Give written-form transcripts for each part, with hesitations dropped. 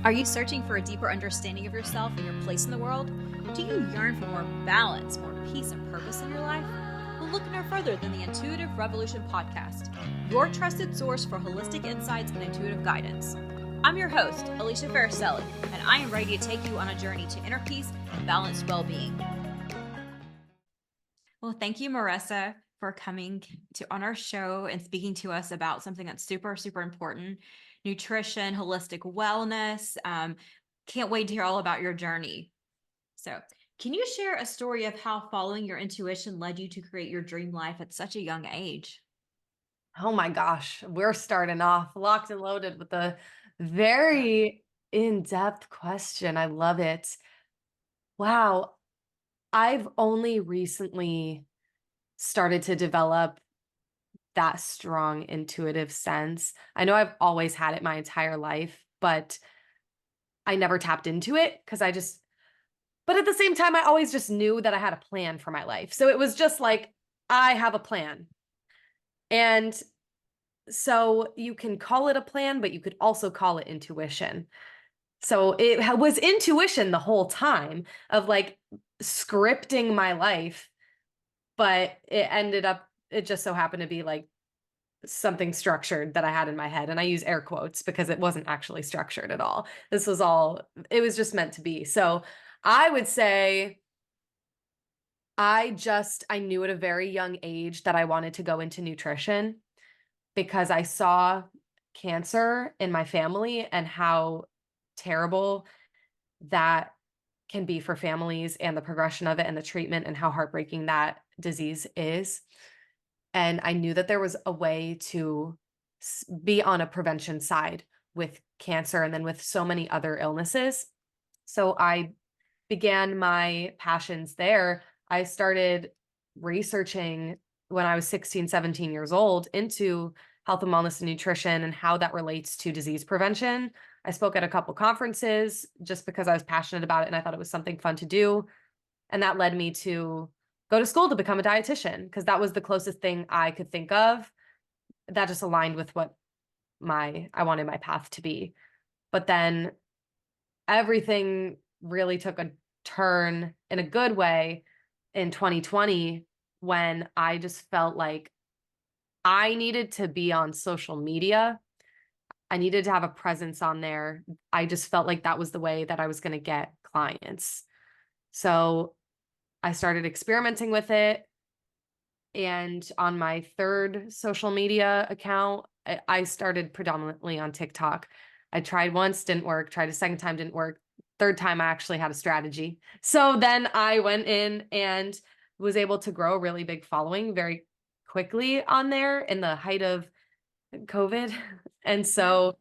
Are you searching for a deeper understanding of yourself and your place in the world? Do you yearn for more balance, more peace, and purpose in your life? Well, look no further than the Intuitive Revolution podcast, your trusted source for holistic insights and intuitive guidance. I'm your host, Alicia Faricelli, and I am ready to take you on a journey to inner peace and balanced well-being. Well, thank you, Marissa, for coming on our show and speaking to us about something that's super, super important: nutrition, holistic wellness. Can't wait to hear all about your journey. So, can you share a story of how following your intuition led you to create your dream life at such a young age? Oh my gosh, we're starting off locked and loaded with a very in-depth question. I love it. Wow, I've only recently started to develop that strong intuitive sense. I know I've always had it my entire life, but I never tapped into it because but at the same time, I always just knew that I had a plan for my life. So it was just like, I have a plan. And so you can call it a plan, but you could also call it intuition. So it was intuition the whole time of like scripting my life, but it just so happened to be like something structured that I had in my head. And I use air quotes because it wasn't actually structured at all. It was just meant to be. So I would say I knew at a very young age that I wanted to go into nutrition because I saw cancer in my family and how terrible that can be for families and the progression of it and the treatment and how heartbreaking that disease is. And I knew that there was a way to be on a prevention side with cancer and then with so many other illnesses. So I began my passions there. I started researching when I was 16, 17 years old into health and wellness and nutrition and how that relates to disease prevention. I spoke at a couple conferences just because I was passionate about it and I thought it was something fun to do. And that led me to go to school to become a dietitian because that was the closest thing I could think of that just aligned with what I wanted my path to be. But then everything really took a turn in a good way in 2020 when I just felt like I needed to be on social media. I needed to have a presence on there. I just felt like that was the way that I was going to get clients. So I started experimenting with it. And on my third social media account, I started predominantly on TikTok. I tried once, didn't work, tried a second time, didn't work. Third time, I actually had a strategy. So then I went in and was able to grow a really big following very quickly on there in the height of COVID. And so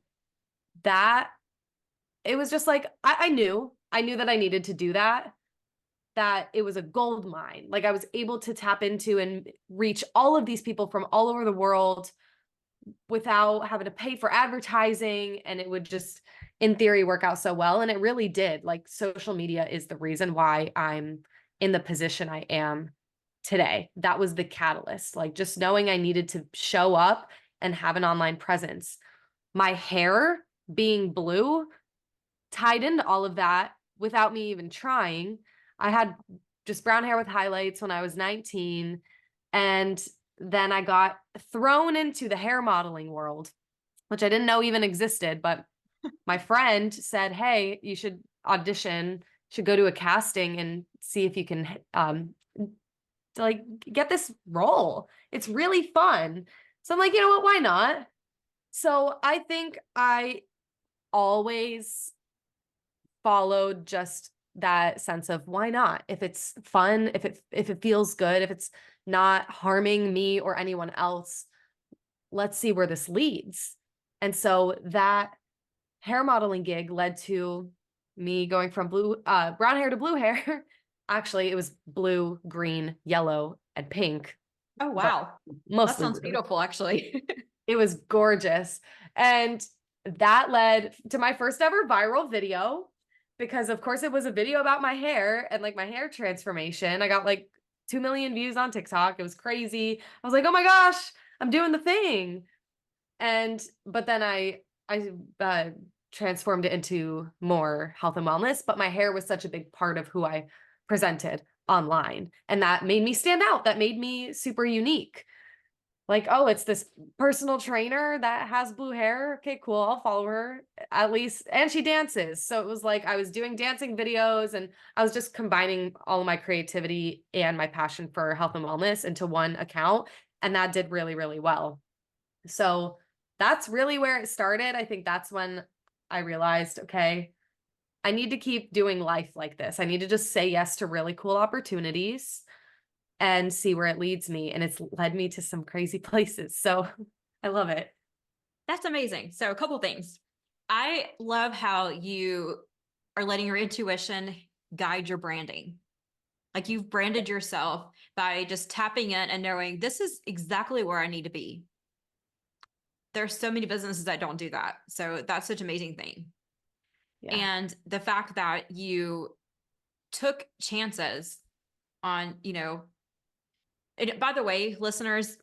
that it was just like, I knew that I needed to do that, that it was a gold mine. Like I was able to tap into and reach all of these people from all over the world without having to pay for advertising. And it would just, in theory, work out so well. And it really did. Like social media is the reason why I'm in the position I am today. That was the catalyst. Like just knowing I needed to show up and have an online presence. My hair being blue tied into all of that without me even trying. I had just brown hair with highlights when I was 19. And then I got thrown into the hair modeling world, which I didn't know even existed. But my friend said, hey, you should audition, should go to a casting and see if you can like get this role. It's really fun. So I'm like, you know what? Why not? So I think I always followed just that sense of why not? If it's fun, if it feels good, if it's not harming me or anyone else, let's see where this leads. And so that hair modeling gig led to me going from brown hair to blue hair. Actually, it was blue, green, yellow, and pink, Oh, but wow. That mostly sounds blue. beautiful, actually. It was gorgeous. And that led to my first ever viral video because, of course, it was a video about my hair and like my hair transformation. I got like 2 million views on TikTok. It was crazy. I was like, oh my gosh, I'm doing the thing. But then I transformed it into more health and wellness, but my hair was such a big part of who I presented online. And that made me stand out. That made me super unique. Like, oh, it's this personal trainer that has blue hair. Okay, cool. I'll follow her at least. And she dances. So it was like I was doing dancing videos and I was just combining all of my creativity and my passion for health and wellness into one account. And that did really, really well. So that's really where it started. I think that's when I realized, okay, I need to keep doing life like this. I need to just say yes to really cool opportunities and see where it leads me. And it's led me to some crazy places. So I love it. That's amazing. So a couple things. I love how you are letting your intuition guide your branding. Like you've branded yourself by just tapping in and knowing this is exactly where I need to be. There's so many businesses that don't do that. So that's such an amazing thing. Yeah. And the fact that you took chances on, and by the way, listeners,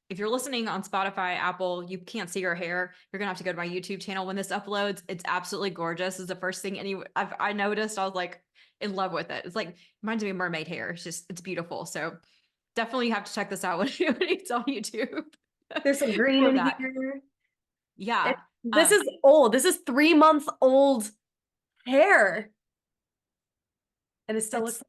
if you're listening on Spotify, Apple, you can't see her hair. You're gonna have to go to my YouTube channel when this uploads. It's absolutely gorgeous. It's the first thing I noticed. I was like in love with it. It's like reminds me of mermaid hair. It's beautiful. So definitely have to check this out when it's on YouTube. There's some green For in that. here. Yeah. This is old. This is 3 months old hair. And it still looks like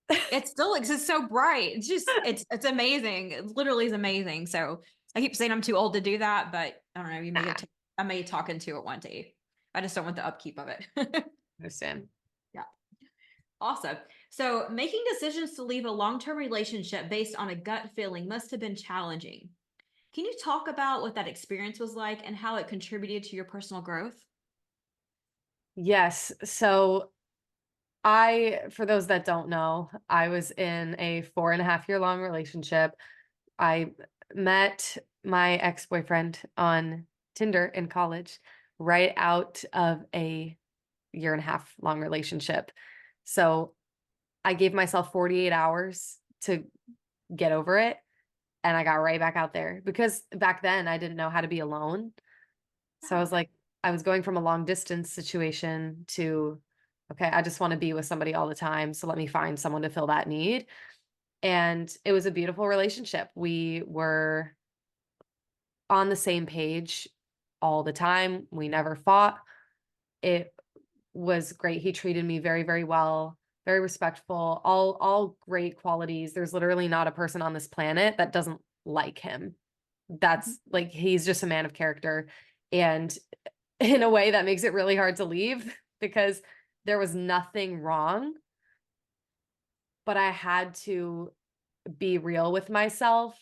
this. It still looks, it's so bright. It's amazing. It literally is amazing. So I keep saying I'm too old to do that, but I don't know. I may talk into it one day. I just don't want the upkeep of it. Understand. Yeah. Awesome. So making decisions to leave a long-term relationship based on a gut feeling must have been challenging. Can you talk about what that experience was like and how it contributed to your personal growth? Yes. So for those that don't know, I was in a 4.5 year long relationship. I met my ex-boyfriend on Tinder in college, right out of a 1.5 year long relationship. So I gave myself 48 hours to get over it. And I got right back out there because back then I didn't know how to be alone. So I was like, I was going from a long distance situation to, okay, I just want to be with somebody all the time. So let me find someone to fill that need. And it was a beautiful relationship. We were on the same page all the time. We never fought. It was great. He treated me very, very well, very respectful, all great qualities. There's literally not a person on this planet that doesn't like him. That's like he's just a man of character. And in a way that makes it really hard to leave because there was nothing wrong, but I had to be real with myself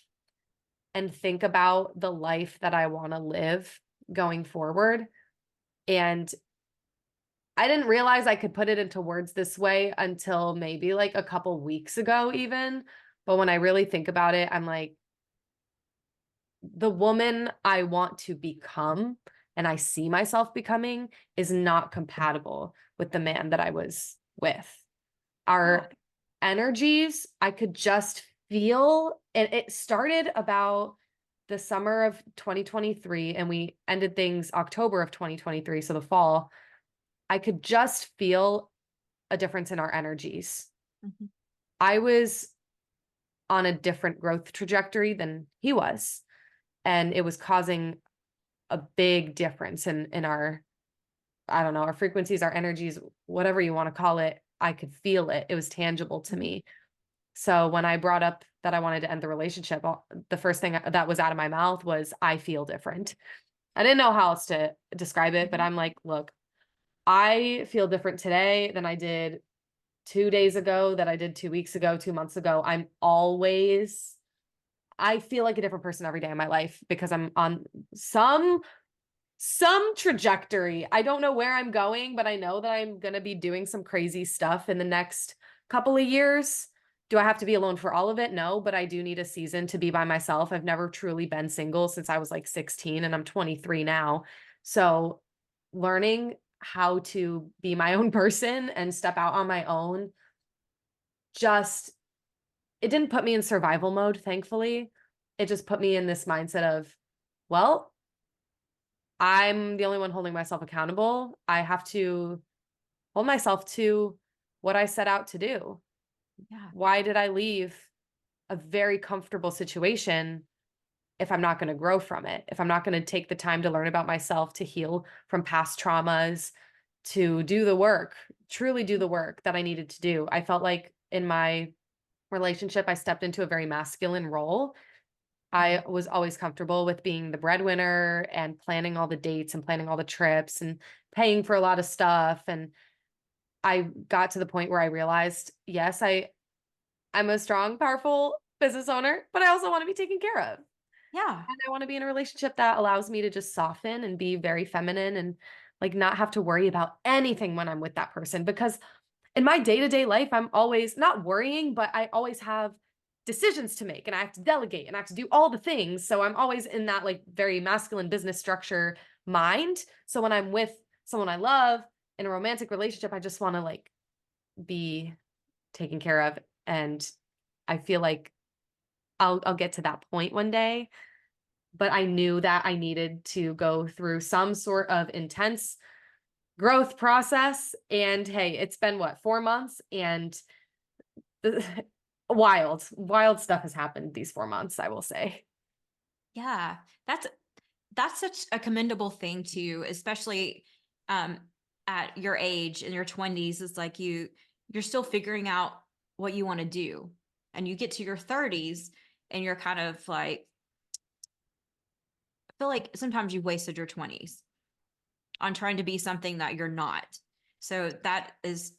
and think about the life that I want to live going forward. And I didn't realize I could put it into words this way until maybe like a couple weeks ago, even. But when I really think about it, I'm like, the woman I want to become and I see myself becoming is not compatible with the man that I was with. Our energies, I could just feel, and it started about the summer of 2023 and we ended things October of 2023, so the fall. I could just feel a difference in our energies. Mm-hmm. I was on a different growth trajectory than he was, and it was causing a big difference in our, I don't know, our frequencies, our energies, whatever you want to call it. I could feel it. It was tangible to me. So when I brought up that I wanted to end the relationship, the first thing that was out of my mouth was, I feel different. I didn't know how else to describe it, but I'm like, look, I feel different today than I did 2 days ago, that I did 2 weeks ago, 2 months ago. I feel like a different person every day in my life because I'm on some trajectory. I don't know where I'm going, but I know that I'm going to be doing some crazy stuff in the next couple of years. Do I have to be alone for all of it? No, but I do need a season to be by myself. I've never truly been single since I was like 16 and I'm 23 now. So learning how to be my own person and step out on my own, it didn't put me in survival mode, thankfully. It just put me in this mindset of, well, I'm the only one holding myself accountable. I have to hold myself to what I set out to do. Yeah. Why did I leave a very comfortable situation if I'm not going to grow from it? If I'm not going to take the time to learn about myself, to heal from past traumas, to do the work, truly do the work that I needed to do. I felt like in my relationship, I stepped into a very masculine role. I was always comfortable with being the breadwinner and planning all the dates and planning all the trips and paying for a lot of stuff. And I got to the point where I realized, yes, I'm a strong, powerful business owner, but I also want to be taken care of. Yeah. And I want to be in a relationship that allows me to just soften and be very feminine and like not have to worry about anything when I'm with that person. Because in my day-to-day life, I'm always not worrying, but I always have decisions to make and I have to delegate and I have to do all the things. So I'm always in that like very masculine business structure mind. So when I'm with someone I love in a romantic relationship, I just want to like be taken care of. And I feel like I'll get to that point one day. But I knew that I needed to go through some sort of intense growth process. And hey, it's been what, 4 months? And the, wild stuff has happened these 4 months, I will say. Yeah. That's such a commendable thing too, especially um at your age in your 20s. It's like you're still figuring out what you want to do. And you get to your 30s and you're kind of like, I feel like sometimes you've wasted your 20s on trying to be something that you're not. So that is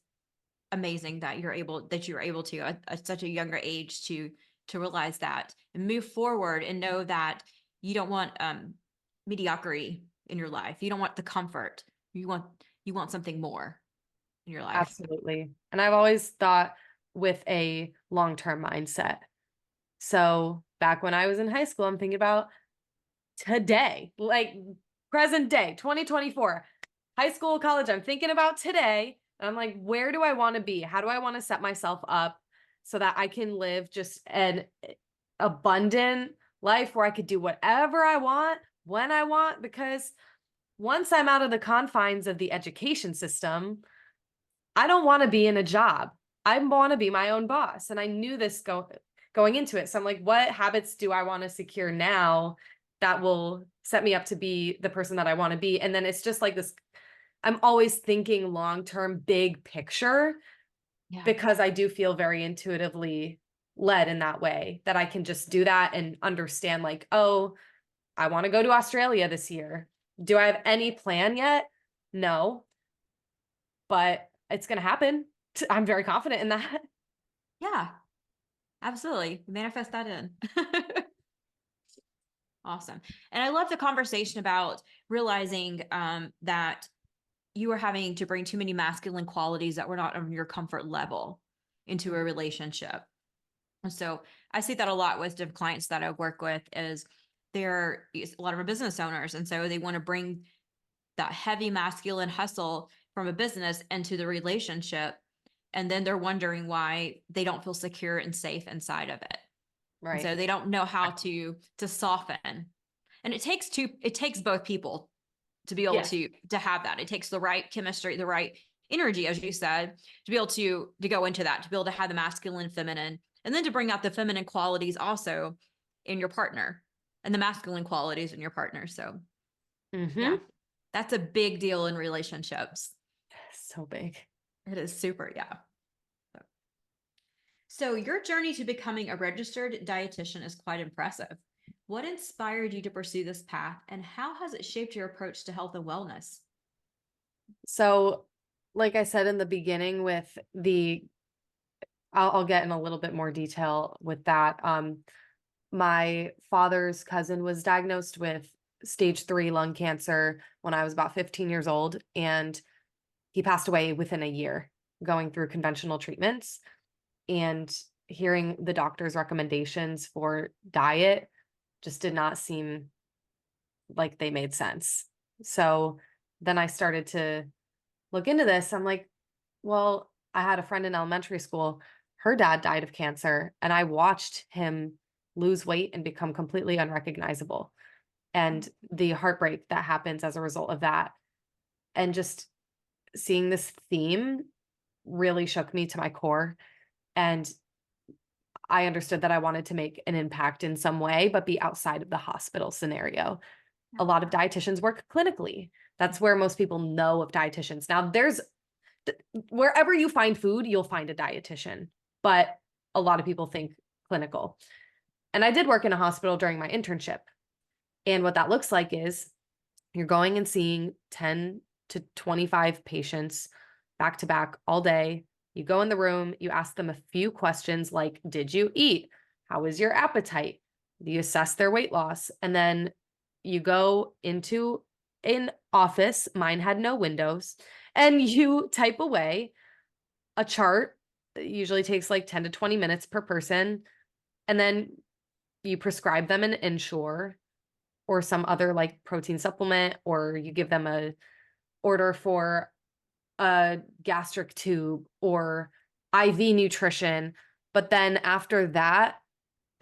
amazing that you're able to at such a younger age to realize that and move forward and know that you don't want mediocrity in your life. You don't want the comfort. You want something more in your life. Absolutely. And I've always thought with a long-term mindset. So back when I was in high school, I'm thinking about today, like present day, 2024, high school, college. I'm thinking about today. And I'm like, where do I want to be? How do I want to set myself up so that I can live just an abundant life where I could do whatever I want when I want? Because once I'm out of the confines of the education system, I don't want to be in a job. I want to be my own boss. And I knew this going into it. So I'm like, what habits do I want to secure now that will set me up to be the person that I want to be? And then it's just like this, I'm always thinking long-term, big picture Yeah. because I do feel very intuitively led in that way that I can just do that and understand like, oh, I want to go to Australia this year. Do I have any plan yet? No, but it's going to happen. I'm very confident in that. Yeah, absolutely. Manifest that in. Awesome. And I love the conversation about realizing that you were having to bring too many masculine qualities that were not on your comfort level into a relationship. And so I see that a lot with different clients that I work with is a lot of our business owners. And so they want to bring that heavy masculine hustle from a business into the relationship. And then they're wondering why they don't feel secure and safe inside of it. And Right. so they don't know how to soften. And it takes both people to be able Yes. to have that. It takes the right chemistry, the right energy, as you said, to be able to go into that, to be able to have the masculine, feminine, and then to bring out the feminine qualities also in your partner and the masculine qualities in your partner. So yeah, Mm-hmm. that's a big deal in relationships. So big. It is super, yeah. So your journey to becoming a registered dietitian is quite impressive. What inspired you to pursue this path, and how has it shaped your approach to health and wellness? So, like I said in the beginning, with I'll get in a little bit more detail with that. My father's cousin was diagnosed with stage 3 lung cancer when I was about 15 years old, and he passed away within a year going through conventional treatments. And hearing the doctor's recommendations for diet just did not seem like they made sense. So then I started to look into this. I'm like, well, I had a friend in elementary school. Her dad died of cancer, and I watched him lose weight and become completely unrecognizable. and the heartbreak that happens as a result of that. And just seeing this theme really shook me to my core. And I understood that I wanted to make an impact in some way, but be outside of the hospital scenario. A lot of dietitians work clinically. That's where most people know of dietitians. Now, wherever you find food, you'll find a dietitian, but a lot of people think clinical. And I did work in a hospital during my internship. And what that looks like is you're going and seeing 10 to 25 patients back to back all day. You go in the room, you ask them a few questions like, did you eat? How is your appetite? You assess their weight loss. And then you go into an office. Mine had no windows. And you type away a chart. It usually takes like 10 to 20 minutes per person. And then you prescribe them an Ensure or some other like protein supplement, or you give them a order for a gastric tube or IV nutrition. But then after that,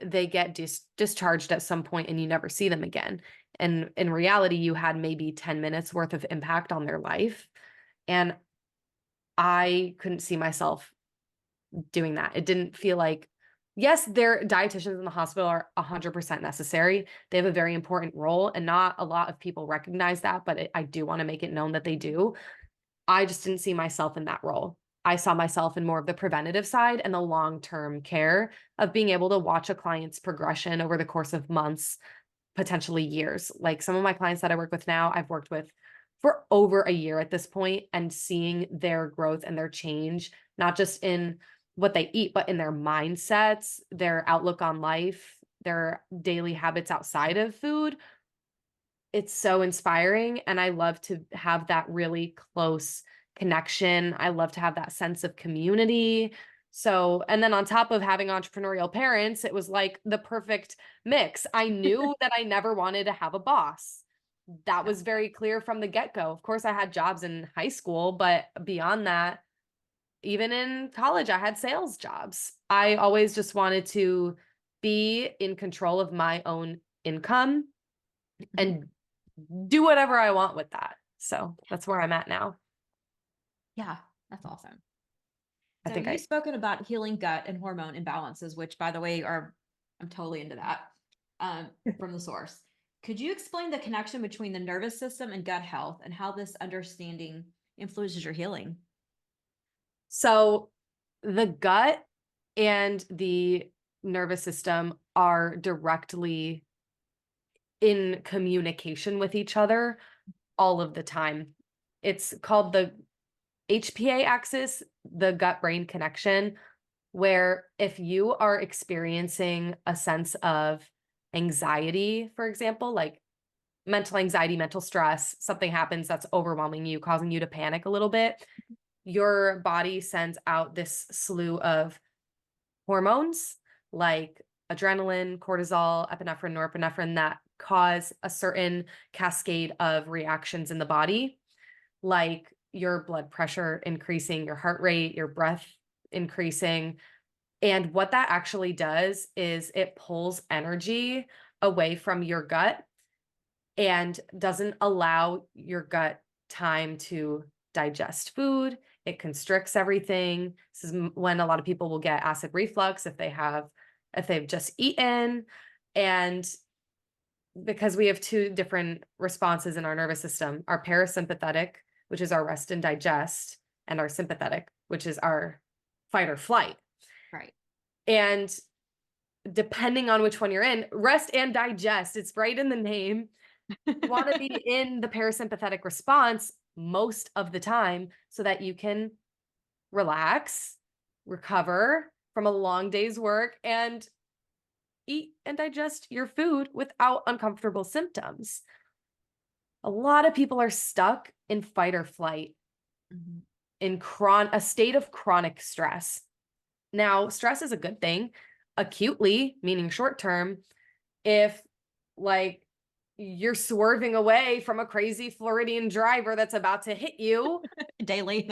they get discharged at some point and you never see them again. And in reality, you had maybe 10 minutes worth of impact on their life. And I couldn't see myself doing that. It didn't feel like, yes, their dietitians in the hospital are 100% necessary. They have a very important role, and not a lot of people recognize that, but I do want to make it known that they do. I just didn't see myself in that role. I saw myself in more of the preventative side and the long-term care of being able to watch a client's progression over the course of months, potentially years. Like some of my clients that I work with now, I've worked with for over a year at this point, and seeing their growth and their change, not just in what they eat, but in their mindsets, their outlook on life, their daily habits outside of food. It's so inspiring. And I love to have that really close connection. I love to have that sense of community. So, and then on top of having entrepreneurial parents, it was like the perfect mix. I knew that I never wanted to have a boss. That was very clear from the get-go. Of course, I had jobs in high school, but beyond that, even in college, I had sales jobs. I always just wanted to be in control of my own income and do whatever I want with that. So that's where I'm at now. Yeah, that's awesome. I So think you've spoken about healing gut and hormone imbalances, which by the way, I'm totally into that from the source. Could you explain the connection between the nervous system and gut health and how this understanding influences your healing? So the gut and the nervous system are directly in communication with each other all of the time. It's called the HPA axis, the gut brain connection, where if you are experiencing a sense of anxiety, for example, like mental anxiety, mental stress, something happens that's overwhelming you, causing you to panic a little bit, your body sends out this slew of hormones like adrenaline, cortisol, epinephrine, norepinephrine that cause a certain cascade of reactions in the body, like your blood pressure increasing, your heart rate, your breath increasing. And what that actually does is it pulls energy away from your gut and doesn't allow your gut time to digest food. It constricts everything. This is when a lot of people will get acid reflux if they've just eaten. And because we have two different responses in our nervous system, our parasympathetic, which is our rest and digest, and our sympathetic, which is our fight or flight. Right. And depending on which one you're in, rest and digest, it's right in the name. You want to be in the parasympathetic response most of the time so that you can relax, recover from a long day's work, and eat and digest your food without uncomfortable symptoms. A lot of people are stuck in fight or flight, in a state of chronic stress. Now, stress is a good thing. Acutely, meaning short term, if like you're swerving away from a crazy Floridian driver that's about to hit you daily.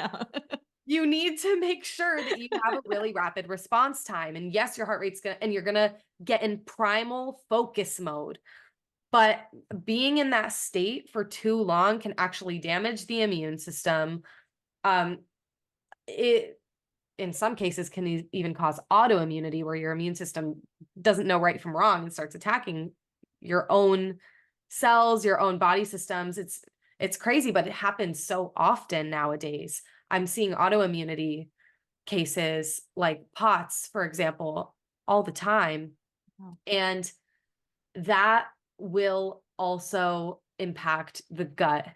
You need to make sure that you have a really rapid response time. And yes, your heart rate's and you're going to get in primal focus mode. But being in that state for too long can actually damage the immune system. It in some cases can even cause autoimmunity, where your immune system doesn't know right from wrong and starts attacking your own cells, your own body systems. It's crazy, but it happens so often nowadays. I'm seeing autoimmunity cases like POTS, for example, all the time. Oh. And that will also impact the gut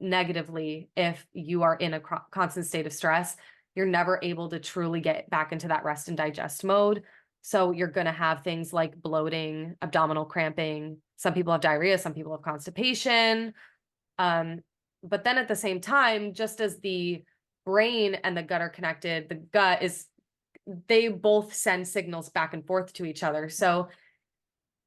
negatively if you are in a constant state of stress. You're never able to truly get back into that rest and digest mode. So you're going to have things like bloating, abdominal cramping. Some people have diarrhea, some people have constipation. But then at the same time, just as the brain and the gut are connected, the gut is, they both send signals back and forth to each other. So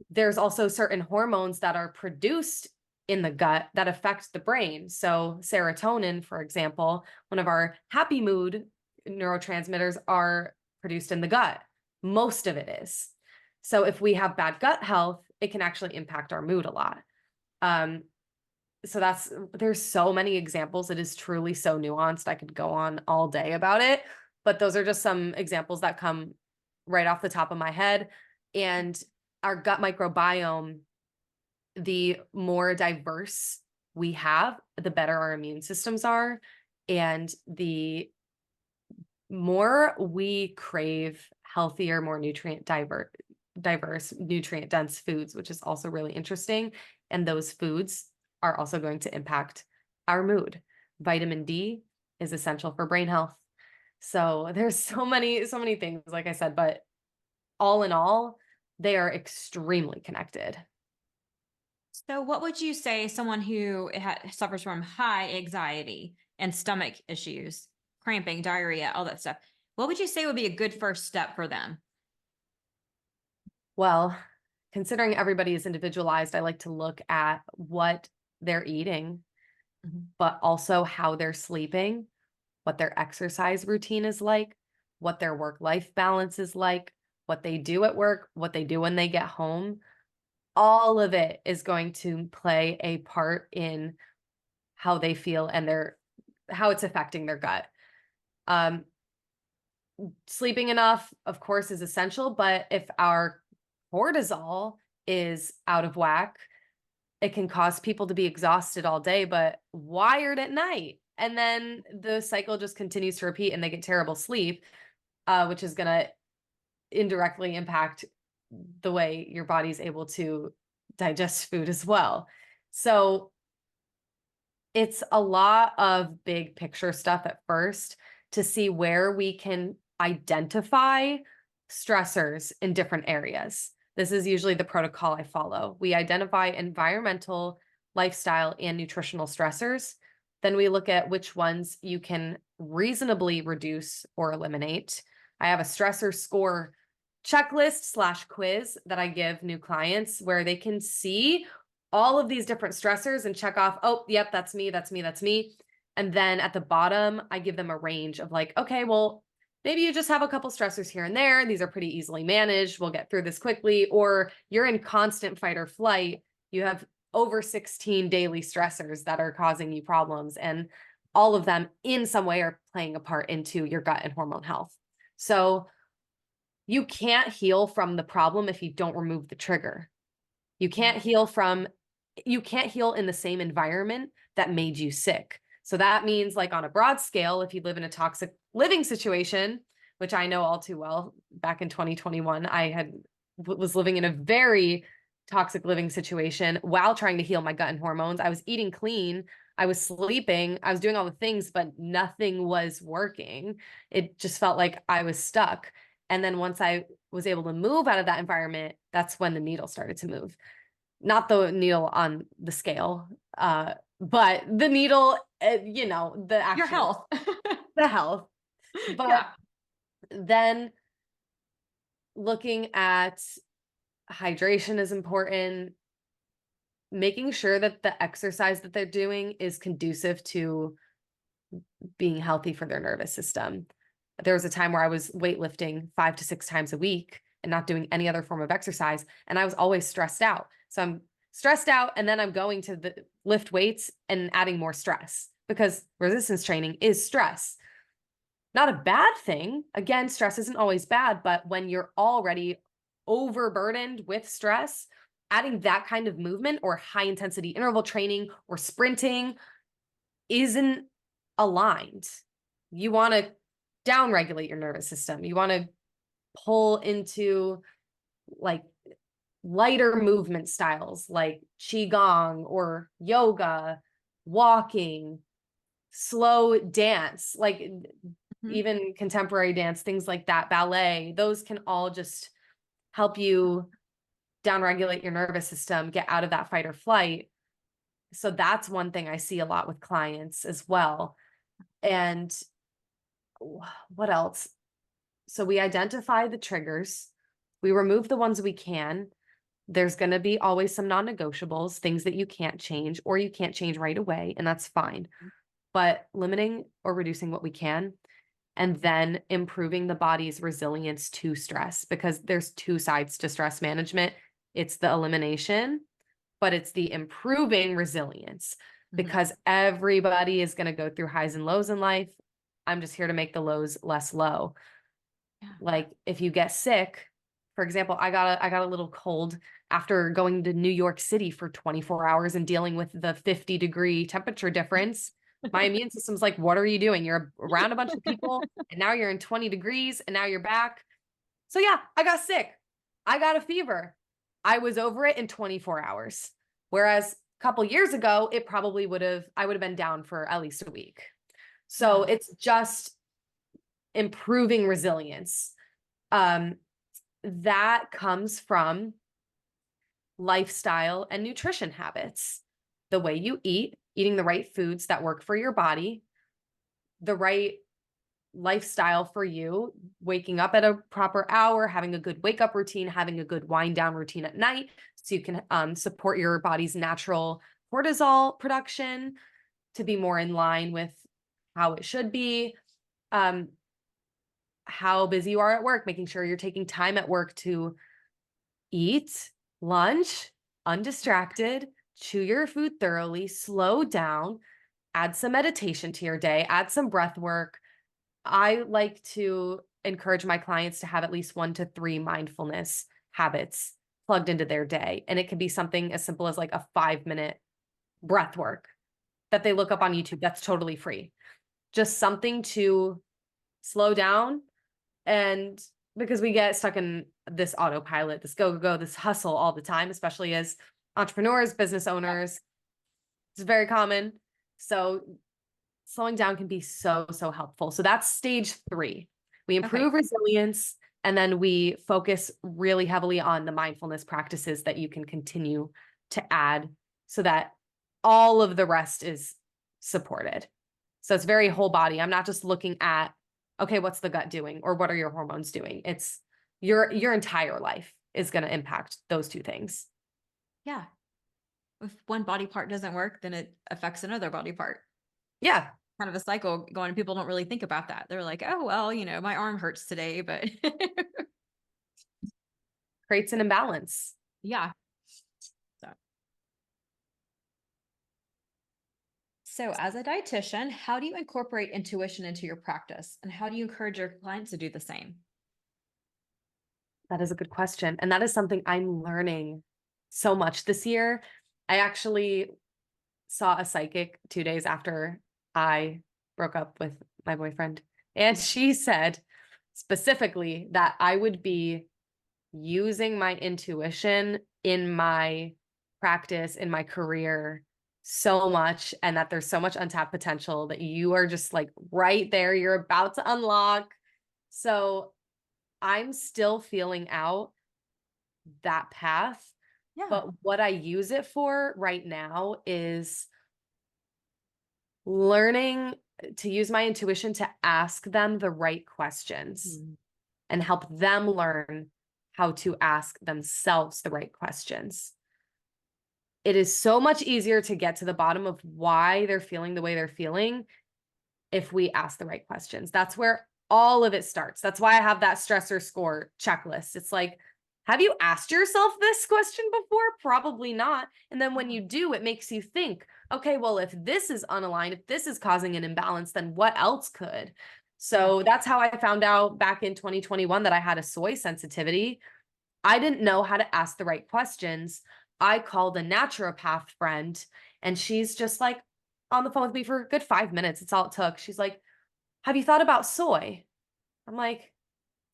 there's also certain hormones that are produced in the gut that affect the brain. So serotonin, for example, one of our happy mood neurotransmitters, are produced in the gut. Most of it is. So if we have bad gut health, it can actually impact our mood a lot. So there's so many examples. It is truly so nuanced. I could go on all day about it, but those are just some examples that come right off the top of my head. And our gut microbiome, the more diverse we have, the better our immune systems are. And the more we crave healthier, more nutrient diverse, nutrient dense foods, which is also really interesting. And those foods are also going to impact our mood. Vitamin D is essential for brain health. So there's so many things, like I said, but all in all, they are extremely connected. So, what would you say someone who suffers from high anxiety and stomach issues, cramping, diarrhea, all that stuff, what would you say would be a good first step for them? Well, considering everybody is individualized, I like to look at what they're eating, but also how they're sleeping, what their exercise routine is like, what their work-life balance is like, what they do at work, what they do when they get home. All of it is going to play a part in how they feel and how it's affecting their gut. Sleeping enough, of course, is essential, but if our cortisol is out of whack, it can cause people to be exhausted all day, but wired at night. And then the cycle just continues to repeat and they get terrible sleep, which is going to indirectly impact the way your body's able to digest food as well. So it's a lot of big picture stuff at first to see where we can identify stressors in different areas. This is usually the protocol I follow. We identify environmental, lifestyle, and nutritional stressors. Then we look at which ones you can reasonably reduce or eliminate. I have a stressor score checklist / quiz that I give new clients where they can see all of these different stressors and check off, oh, yep, that's me, that's me, that's me. And then at the bottom, I give them a range of like, okay, well, maybe you just have a couple stressors here and there. These are pretty easily managed. We'll get through this quickly. Or you're in constant fight or flight. You have over 16 daily stressors that are causing you problems. And all of them in some way are playing a part into your gut and hormone health. So you can't heal from the problem if you don't remove the trigger. You can't heal in the same environment that made you sick. So that means, like, on a broad scale, if you live in a toxic living situation, which I know all too well, back in 2021, I was living in a very toxic living situation while trying to heal my gut and hormones. I was eating clean, I was sleeping, I was doing all the things, but nothing was working. It just felt like I was stuck. And then once I was able to move out of that environment, that's when the needle started to move. Not the needle on the scale, but the needle, the actual Your health. the health. But Yeah. then looking at hydration is important, making sure that the exercise that they're doing is conducive to being healthy for their nervous system. There was a time where I was weightlifting 5 to 6 times a week and not doing any other form of exercise, and I was always stressed out. So I'm stressed out, and then I'm going to lift weights and adding more stress, because resistance training is stress. Not a bad thing. Again, stress isn't always bad, but when you're already overburdened with stress, adding that kind of movement or high intensity interval training or sprinting isn't aligned. You want to downregulate your nervous system. You want to pull into like lighter movement styles like qigong or yoga, walking, slow dance, like even contemporary dance, things like that, ballet. Those can all just help you downregulate your nervous system, get out of that fight or flight. So that's one thing I see a lot with clients as well. And what else? So we identify the triggers, we remove the ones we can. There's going to be always some non-negotiables, things that you can't change or you can't change right away, and that's fine. But limiting or reducing what we can, and then improving the body's resilience to stress, because there's two sides to stress management. It's the elimination, but it's the improving resilience, because everybody is going to go through highs and lows in life. I'm just here to make the lows less low. Yeah. Like if you get sick, for example, I got a little cold after going to New York City for 24 hours and dealing with the 50-degree temperature difference. My immune system's like, what are you doing? You're around a bunch of people and now you're in 20 degrees and now you're back. So yeah, I got sick. I got a fever. I was over it in 24 hours. Whereas a couple years ago, I would have been down for at least a week. So it's just improving resilience. That comes from lifestyle and nutrition habits, the way you eat, eating the right foods that work for your body, the right lifestyle for you, waking up at a proper hour, having a good wake up routine, having a good wind down routine at night, so you can support your body's natural cortisol production to be more in line with how it should be. How busy you are at work, making sure you're taking time at work to eat lunch, undistracted, chew your food thoroughly, slow down, add some meditation to your day, add some breath work. I like to encourage my clients to have at least 1 to 3 mindfulness habits plugged into their day. And it can be something as simple as like a 5-minute breath work that they look up on YouTube. That's totally free. Just something to slow down. And because we get stuck in this autopilot, this go, this hustle all the time, especially as entrepreneurs, business owners, it's very common. So slowing down can be so, so helpful. So that's stage 3. We improve resilience, and then we focus really heavily on the mindfulness practices that you can continue to add so that all of the rest is supported. So it's very whole body. I'm not just looking at, okay, what's the gut doing or what are your hormones doing? It's your entire life is going to impact those two things. Yeah. If one body part doesn't work, then it affects another body part. Yeah. Kind of a cycle going, and people don't really think about that. They're like, oh, well, my arm hurts today, but creates an imbalance. Yeah. So as a dietitian, how do you incorporate intuition into your practice? And how do you encourage your clients to do the same? That is a good question. And that is something I'm learning so much this year. I actually saw a psychic 2 days after I broke up with my boyfriend. And she said specifically that I would be using my intuition in my practice, in my career so much, and that there's so much untapped potential that you are just like right there, you're about to unlock. So I'm still feeling out that path. Yeah. But what I use it for right now is learning to use my intuition to ask them the right questions and help them learn how to ask themselves the right questions. It is so much easier to get to the bottom of why they're feeling the way they're feeling if we ask the right questions. That's where all of it starts. That's why I have that stressor score checklist. It's like, Have you asked yourself this question before? Probably not. And then when you do, it makes you think, okay, well, if this is unaligned, if this is causing an imbalance, then what else could? So that's how I found out back in 2021 that I had a soy sensitivity. I didn't know how to ask the right questions. I called a naturopath friend, and she's just like on the phone with me for a good 5 minutes. It's all it took. She's like, have you thought about soy? I'm like,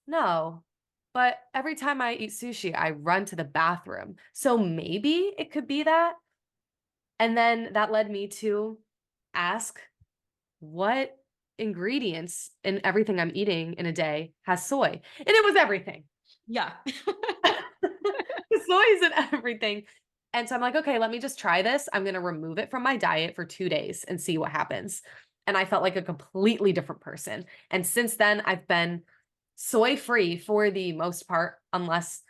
no. But every time I eat sushi, I run to the bathroom. So maybe it could be that. And then that led me to ask what ingredients in everything I'm eating in a day has soy. And it was everything. Yeah. Soy is in everything. And so I'm like, okay, let me just try this. I'm going to remove it from my diet for 2 days and see what happens. And I felt like a completely different person. And since then, I've been soy free for the most part, unless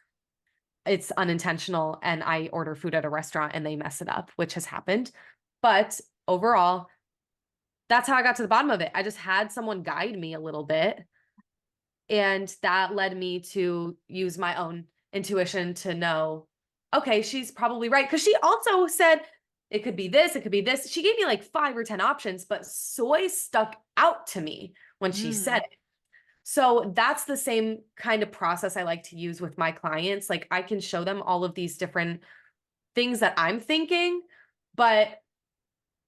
it's unintentional and I order food at a restaurant and they mess it up, which has happened. But overall, that's how I got to the bottom of it. I just had someone guide me a little bit. And that led me to use my own intuition to know, okay, she's probably right. Because she also said, it could be this, it could be this. She gave me like 5 or 10 options, but soy stuck out to me when she said it. So that's the same kind of process I like to use with my clients. Like I can show them all of these different things that I'm thinking, but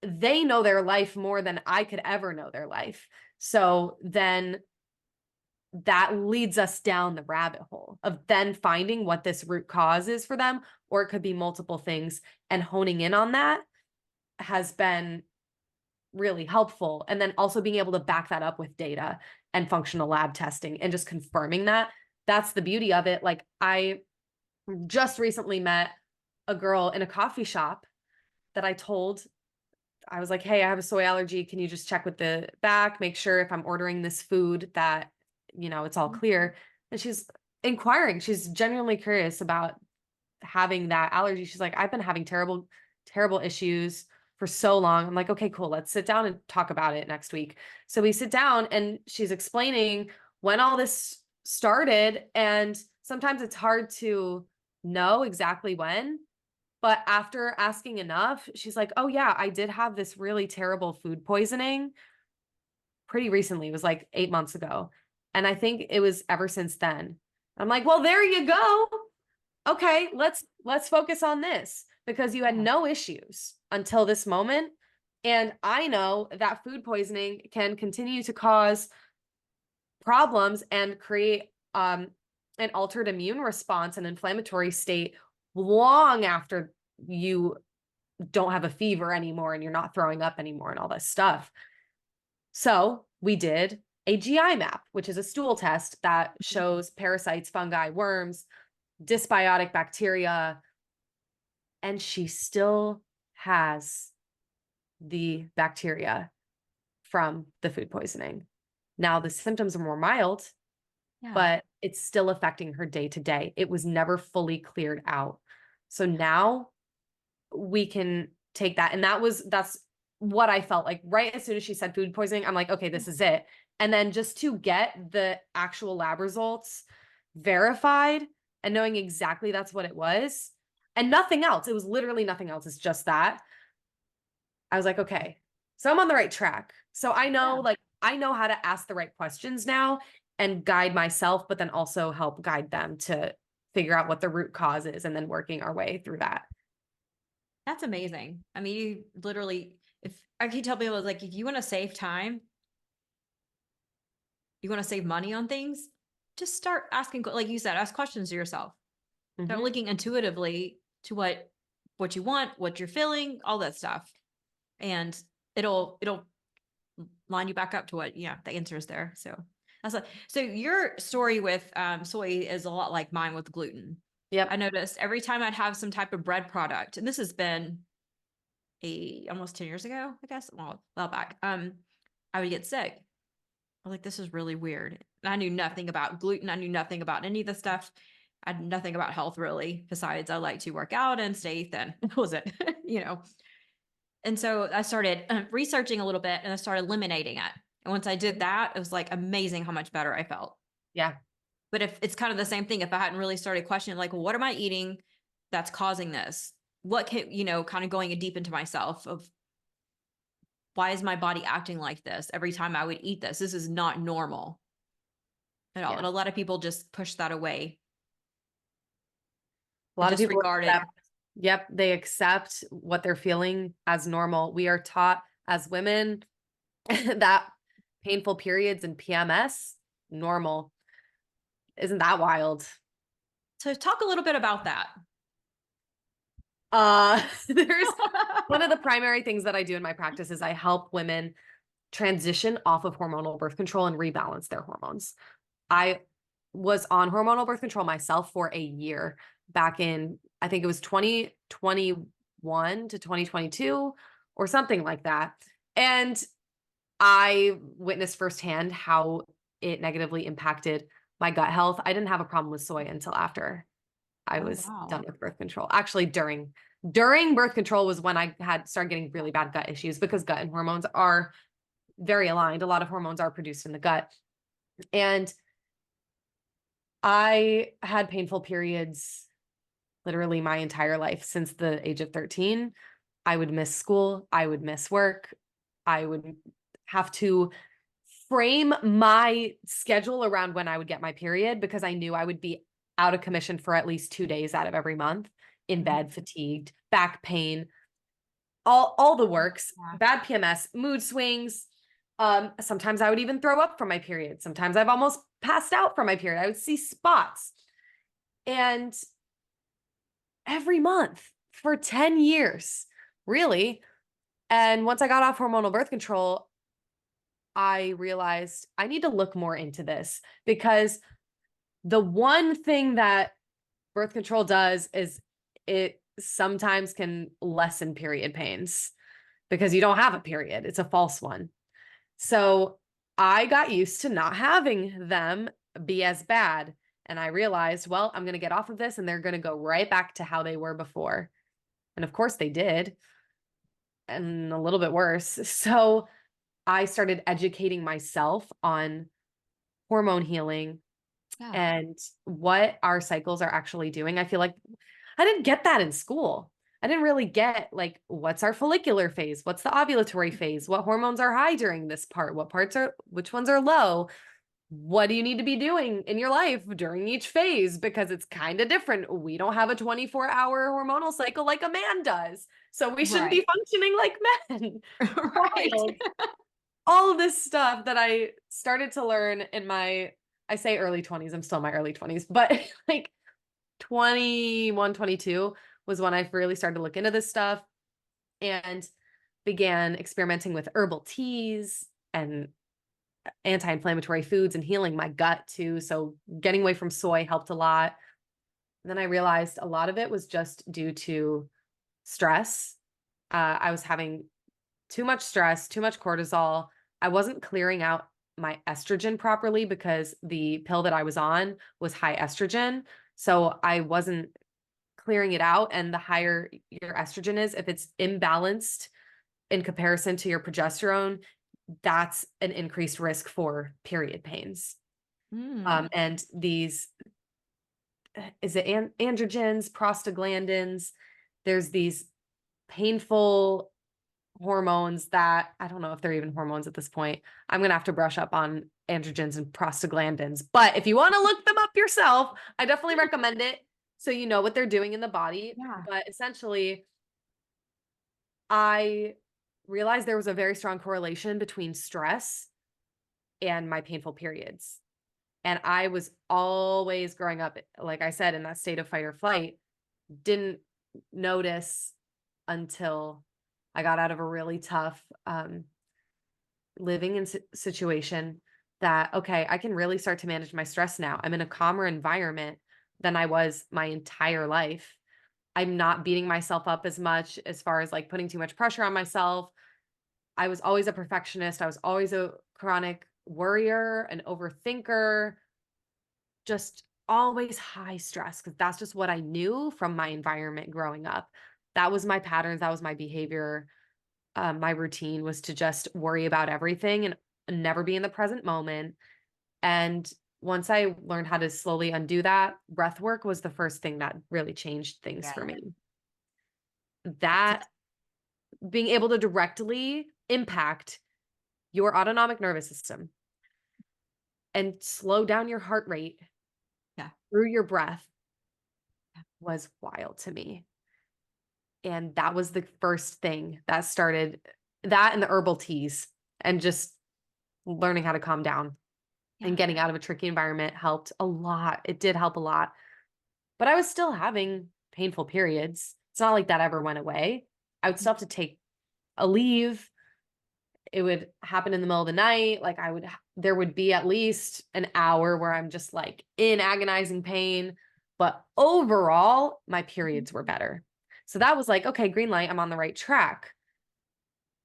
they know their life more than I could ever know their life. So then that leads us down the rabbit hole of then finding what this root cause is for them, or it could be multiple things, and honing in on that has been really helpful. And then also being able to back that up with data and functional lab testing and just confirming that. That's the beauty of it. Like I just recently met a girl in a coffee shop that I was like, hey, I have a soy allergy. Can you just check with the back, make sure if I'm ordering this food that, it's all clear. And she's inquiring. She's genuinely curious about having that allergy. She's like, I've been having terrible, terrible issues for so long. I'm like, okay, cool. Let's sit down and talk about it next week. So we sit down and she's explaining when all this started. And sometimes it's hard to know exactly when, but after asking enough, she's like, oh yeah, I did have this really terrible food poisoning pretty recently. It was like 8 months ago. And I think it was ever since then. I'm like, well, there you go. Okay, let's focus on this because you had no issues until this moment. And I know that food poisoning can continue to cause problems and create an altered immune response and inflammatory state long after you don't have a fever anymore and you're not throwing up anymore and all this stuff. So we did a GI map, which is a stool test that shows parasites, fungi, worms, dysbiotic bacteria, and she still has the bacteria from the food poisoning. Now the symptoms are more mild, but it's still affecting her day to day. It was never fully cleared out. So now we can take that. And that's what I felt like right as soon as she said food poisoning. I'm like, okay, this is it. And then just to get the actual lab results verified and knowing exactly that's what it was and nothing else. It was literally nothing else. It's just that. I was like, okay, so I'm on the right track. So I know, I know how to ask the right questions now and guide myself, but then also help guide them to figure out what the root cause is and then working our way through that. That's amazing. I mean, you literally, if I can tell people, like, if you want to save time, you want to save money on things, just start asking, like you said, ask questions to yourself. Start looking intuitively to what you want, what you're feeling, all that stuff. And it'll line you back up to what, the answer is there. So so your story with soy is a lot like mine with gluten. Yep. I noticed every time I'd have some type of bread product, and this has been almost 10 years ago, I guess, well, a while back, I would get sick. I was like, this is really weird. And I knew nothing about gluten. I knew nothing about any of the stuff. I had nothing about health really, besides I like to work out and stay thin. That was it, And so I started researching a little bit and I started eliminating it. And once I did that, it was like amazing how much better I felt. Yeah. But if it's kind of the same thing, if I hadn't really started questioning, like, well, what am I eating that's causing this? What can, kind of going deep into myself of why is my body acting like this every time I would eat this? This is not normal at all. Yeah. And a lot of people just push that away A and lot of people disregard it. yep, they accept what they're feeling as normal. We are taught as women that painful periods and PMS, normal. Isn't that wild? So talk a little bit about that. There's one of the primary things that I do in my practice is I help women transition off of hormonal birth control and rebalance their hormones. I was on hormonal birth control myself for a year back in, I think it was 2021 to 2022 or something like that. And I witnessed firsthand how it negatively impacted my gut health. I didn't have a problem with soy until after I Oh, was wow. done with birth control. Actually, during birth control was when I had started getting really bad gut issues because gut and hormones are very aligned. A lot of hormones are produced in the gut. And I had painful periods literally my entire life since the age of 13. I would miss school. I would miss work. I would have to frame my schedule around when I would get my period because I knew I would be out of commission for at least 2 days out of every month, in bed, fatigued, back pain, all the works, bad PMS, mood swings. Sometimes I would even throw up from my period. Sometimes I've almost passed out from my period. I would see spots. And every month for 10 years, really. And once I got off hormonal birth control, I realized I need to look more into this because the one thing that birth control does is it sometimes can lessen period pains because you don't have a period. It's a false one. So I got used to not having them be as bad. And I realized, well, I'm going to get off of this and they're going to go right back to how they were before. And of course they did, and a little bit worse. So I started educating myself on hormone healing Yeah. and what our cycles are actually doing. I feel like I didn't get that in school. I didn't really get like what's our follicular phase? What's the ovulatory phase? What hormones are high during this part? Which ones are low? What do you need to be doing in your life during each phase? Because it's kind of different. We don't have a 24-hour hormonal cycle like a man does. So we shouldn't be Right. functioning like men. Right. Wild. All of this stuff that I started to learn in I say early 20s, I'm still in my early 20s, but like 21, 22 was when I really started to look into this stuff and began experimenting with herbal teas and anti-inflammatory foods and healing my gut too. So getting away from soy helped a lot. And then I realized a lot of it was just due to stress. I was having too much stress, too much cortisol. I wasn't clearing out my estrogen properly because the pill that I was on was high estrogen. So I wasn't clearing it out. And the higher your estrogen is, if it's imbalanced in comparison to your progesterone, that's an increased risk for period pains. And these, is it androgens, prostaglandins? There's these painful hormones that I don't know if they're even hormones at this point. I'm going to have to brush up on androgens and prostaglandins. But if you want to look them up yourself, I definitely recommend it so you know what they're doing in the body. Yeah. But essentially, I realized there was a very strong correlation between stress and my painful periods. And I was always growing up, like I said, in that state of fight or flight, didn't notice until I got out of a really tough living in situation that, okay, I can really start to manage my stress now. I'm in a calmer environment than I was my entire life. I'm not beating myself up as much as far as like putting too much pressure on myself. I was always a perfectionist. I was always a chronic worrier, an overthinker, just always high stress because that's just what I knew from my environment growing up. That was my patterns. That was my behavior. My routine was to just worry about everything and never be in the present moment. And once I learned how to slowly undo that, breath work was the first thing that really changed things Yeah. for me. That's That being able to directly impact your autonomic nervous system and slow down your heart rate yeah. through your breath Yeah. was wild to me. And that was the first thing that started that, and the herbal teas, and just learning how to calm down and Yeah. getting out of a tricky environment helped a lot. It did help a lot. But I was still having painful periods. It's not like that ever went away. I would still have to take a leave. It would happen in the middle of the night. Like there would be at least an hour where I'm just like in agonizing pain. But overall, my periods were better. So that was like, okay, green light, I'm on the right track.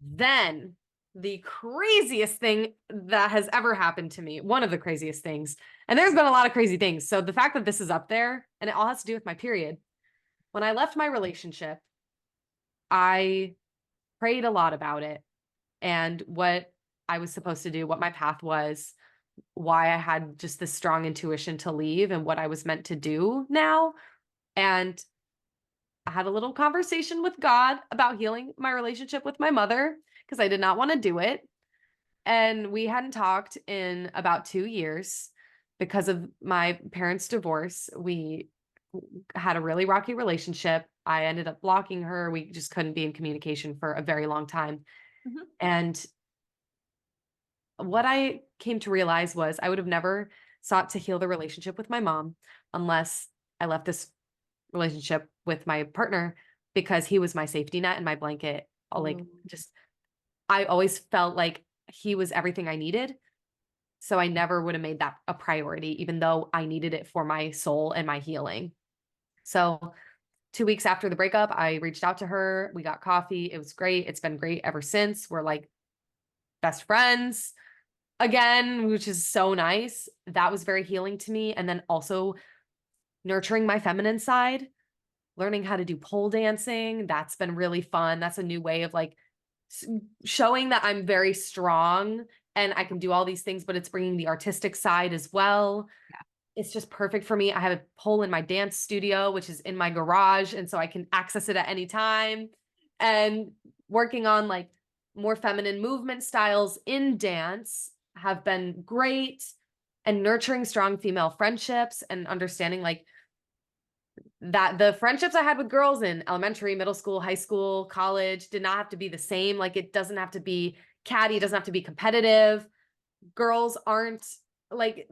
Then the craziest thing that has ever happened to me, one of the craziest things, and there's been a lot of crazy things. So the fact that this is up there, and it all has to do with my period. When I left my relationship, I prayed a lot about it and what I was supposed to do, what my path was, why I had just this strong intuition to leave and what I was meant to do now. And I had a little conversation with God about healing my relationship with my mother because I did not want to do it. And we hadn't talked in about 2 years because of my parents' divorce. We had a really rocky relationship. I ended up blocking her. We just couldn't be in communication for a very long time. Mhm. And what I came to realize was I would have never sought to heal the relationship with my mom unless I left this relationship with my partner, because he was my safety net and my blanket. Like, Ooh. just, I always felt like he was everything I needed. So I never would have made that a priority, even though I needed it for my soul and my healing. So 2 weeks after the breakup, I reached out to her. We got coffee. It was great. It's been great ever since. We're like best friends again, which is so nice. That was very healing to me. And then also nurturing my feminine side, learning how to do pole dancing. That's been really fun. That's a new way of like showing that I'm very strong and I can do all these things, but it's bringing the artistic side as well. Yeah. It's just perfect for me. I have a pole in my dance studio, which is in my garage. And so I can access it at any time. And working on like more feminine movement styles in dance have been great. And nurturing strong female friendships and understanding like that the friendships I had with girls in elementary, middle school, high school, college did not have to be the same. Like, it doesn't have to be catty, it doesn't have to be competitive. Girls aren't like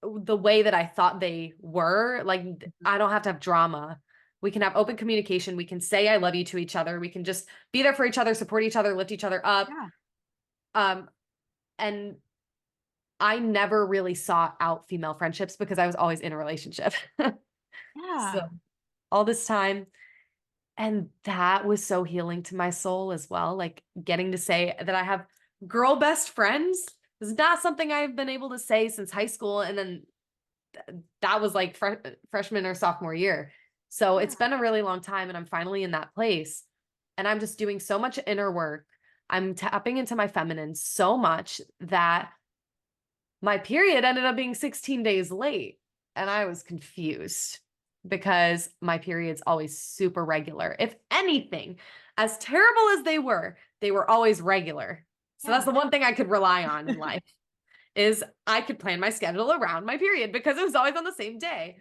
the way that I thought they were. Like, I don't have to have drama. We can have open communication. We can say I love you to each other. We can just be there for each other, support each other, lift each other up. Yeah. And I never really sought out female friendships because I was always in a relationship. So Yeah. all this time. And that was so healing to my soul as well. Like, getting to say that I have girl best friends is not something I've been able to say since high school. And then that was like freshman or sophomore year. So Yeah. it's been a really long time and I'm finally in that place. And I'm just doing so much inner work. I'm tapping into my feminine so much that my period ended up being 16 days late. And I was confused because my period's always super regular. If anything, as terrible as they were always regular. So that's Yeah. the one thing I could rely on in life is I could plan my schedule around my period because it was always on the same day.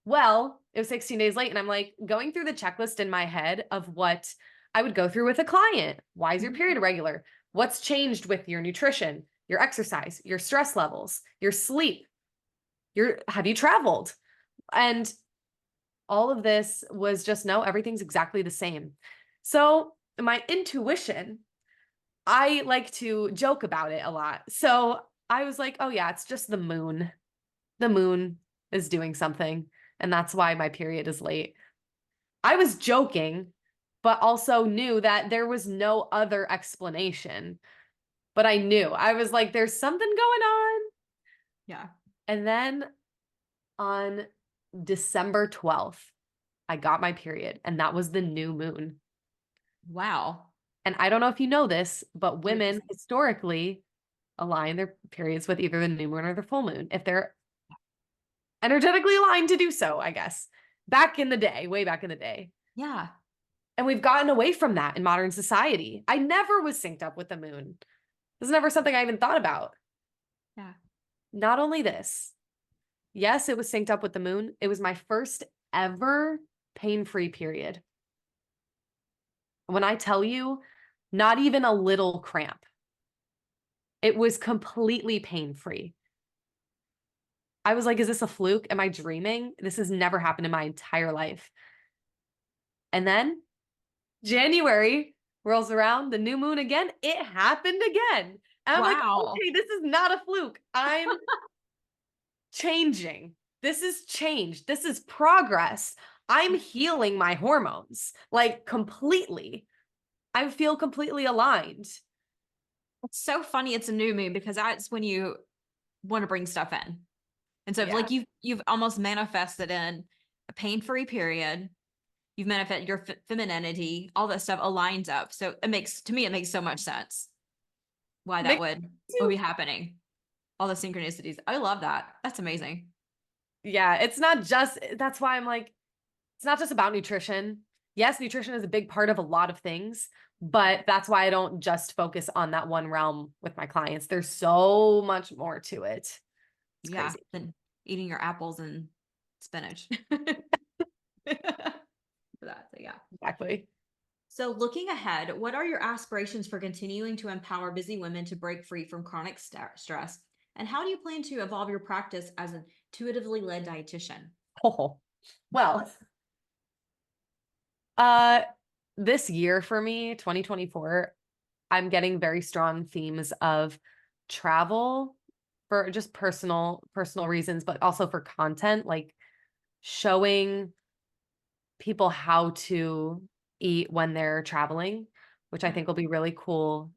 Well, it was 16 days late and I'm like going through the checklist in my head of what I would go through with a client. Why is your period irregular? What's changed with your nutrition, your exercise, your stress levels, your sleep? Have you traveled? And all of this was just, no, everything's exactly the same. So my intuition, I like to joke about it a lot. So I was like, oh yeah, it's just the moon. The moon is doing something. And that's why my period is late. I was joking, but also knew that there was no other explanation. But I knew, I was like, there's something going on. Yeah. And then on December 12th, I got my period, and that was the new moon. Wow. And I don't know if you know this, but Yes. women historically align their periods with either the new moon or the full moon. If they're energetically aligned to do so, I guess. Back in the day, way back in the day. Yeah. And we've gotten away from that in modern society. I never was synced up with the moon. This is never something I even thought about. Yeah. Not only this, yes, it was synced up with the moon. It was my first ever pain-free period. When I tell you, not even a little cramp. It was completely pain-free. I was like, is this a fluke? Am I dreaming? This has never happened in my entire life. And then January rolls around, the new moon again. It happened again. And I'm like, Wow. okay, this is not a fluke. I'm changing. This is change. This is progress. I'm healing my hormones, like completely. I feel completely aligned. It's so funny it's a new moon because that's when you want to bring stuff in. And so Yeah. like you've almost manifested in a pain-free period. You've manifested your femininity, all that stuff aligns up. So it makes so much sense why that would be happening. All the synchronicities. I love that. That's amazing. Yeah, it's not just, that's why I'm like, it's not just about nutrition. Yes, nutrition is a big part of a lot of things, but that's why I don't just focus on that one realm with my clients. There's so much more to it. It's crazy. Than eating your apples and spinach. For that. So yeah. Exactly. So looking ahead, what are your aspirations for continuing to empower busy women to break free from chronic stress? And how do you plan to evolve your practice as an intuitively led dietitian? Oh, well, this year for me, 2024, I'm getting very strong themes of travel for just personal reasons, but also for content, like showing people how to eat when they're traveling, which I think will be really cool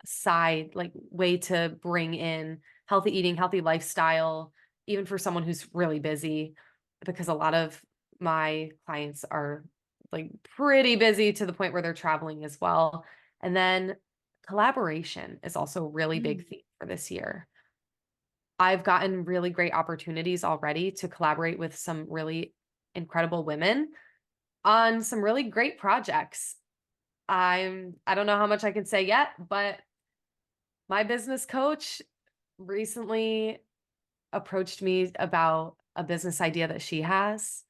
side, like way to bring in healthy eating, healthy lifestyle, even for someone who's really busy, because a lot of my clients are like pretty busy to the point where they're traveling as well. And then collaboration is also a really big theme for this year. I've gotten really great opportunities already to collaborate with some really incredible women on some really great projects. I don't know how much I can say yet, but my business coach recently approached me about a business idea that she has,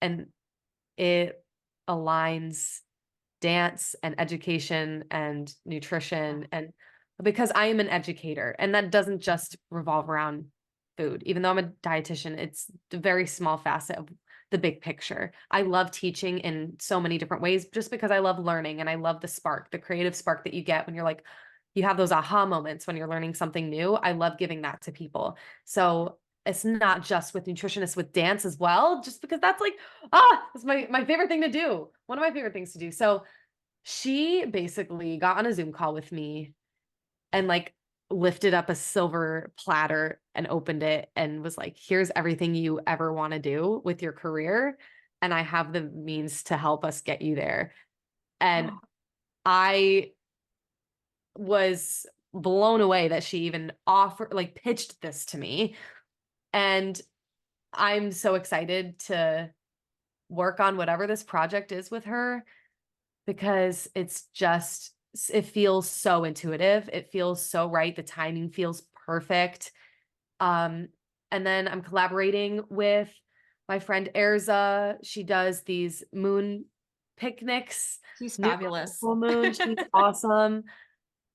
and it aligns dance and education and nutrition. And because I am an educator, and that doesn't just revolve around food, even though I'm a dietitian, it's a very small facet of the big picture. I love teaching in so many different ways just because I love learning and I love the spark, the creative spark that you get when you're like, you have those aha moments when you're learning something new. I love giving that to people. So it's not just with nutritionists, with dance as well, just because that's like, it's my favorite thing to do. One of my favorite things to do. So she basically got on a Zoom call with me and like lifted up a silver platter and opened it and was like, here's everything you ever want to do with your career. And I have the means to help us get you there. And I was blown away that she even pitched this to me. And I'm so excited to work on whatever this project is with her, because it feels so intuitive. It feels so right. The timing feels perfect. And then I'm collaborating with my friend Erza. She does these moon picnics. She's New fabulous. full moon. She's awesome.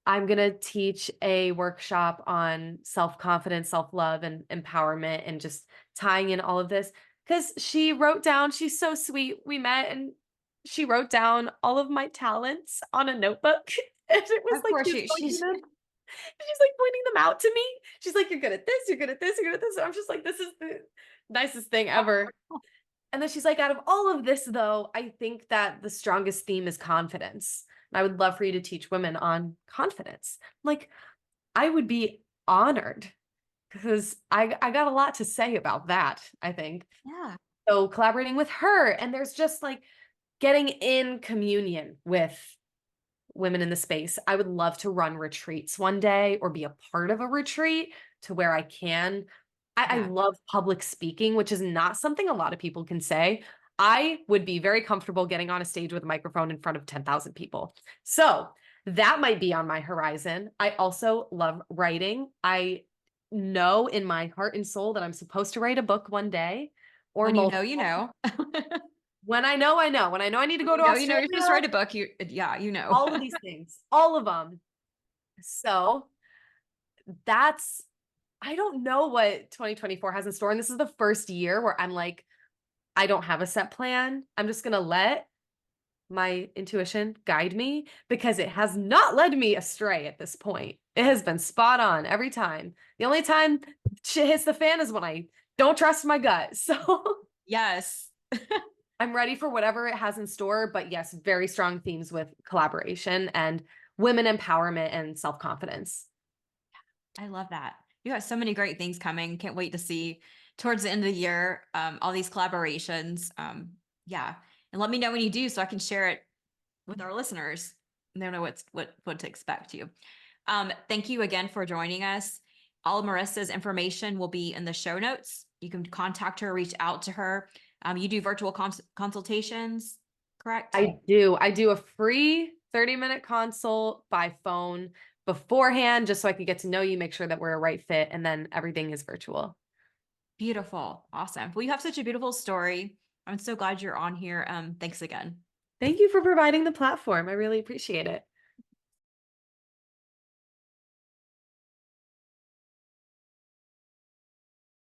I'm going to teach a workshop on self-confidence, self-love, and empowerment, and just tying in all of this. Because she's so sweet. We met and she wrote down all of my talents on a notebook. And it was Of like, course, she's like pointing them out to me. She's like, you're good at this, you're good at this, you're good at this. And I'm just like, this is the nicest thing ever. And then she's like, out of all of this, though, I think that the strongest theme is confidence. And I would love for you to teach women on confidence. Like, I would be honored because I got a lot to say about that, I think. Yeah. So collaborating with her, and there's just like getting in communion with women in the space. I would love to run retreats one day or be a part of a retreat to where I can I Yeah. love public speaking, which is not something a lot of people can say. I would be very comfortable getting on a stage with a microphone in front of 10,000 people. So that might be on my horizon. I also love writing. I know in my heart and soul that I'm supposed to write a book one day or When you know, you multiple. know. When I know, I know. When I know I need to go to You know, you're supposed to Australia, write a book. You know. all of these things, all of them. So that's, I don't know what 2024 has in store. And this is the first year where I'm like, I don't have a set plan. I'm just going to let my intuition guide me because it has not led me astray at this point. It has been spot on every time. The only time shit hits the fan is when I don't trust my gut. So Yes. I'm ready for whatever it has in store. But yes, very strong themes with collaboration and women empowerment and self-confidence. I love that. You got so many great things coming. Can't wait to see towards the end of the year, all these collaborations. Yeah. And let me know when you do so I can share it with our listeners and they know what to expect you. Thank you again for joining us. All of Marissa's information will be in the show notes. You can contact her, reach out to her. You do virtual consultations, correct? I do. I do a free 30-minute consult by phone beforehand, just so I could get to know you, make sure that we're a right fit, and then everything is virtual. Beautiful. Awesome. Well, you have such a beautiful story. I'm so glad you're on here. Thanks again. Thank you for providing the platform. I really appreciate it.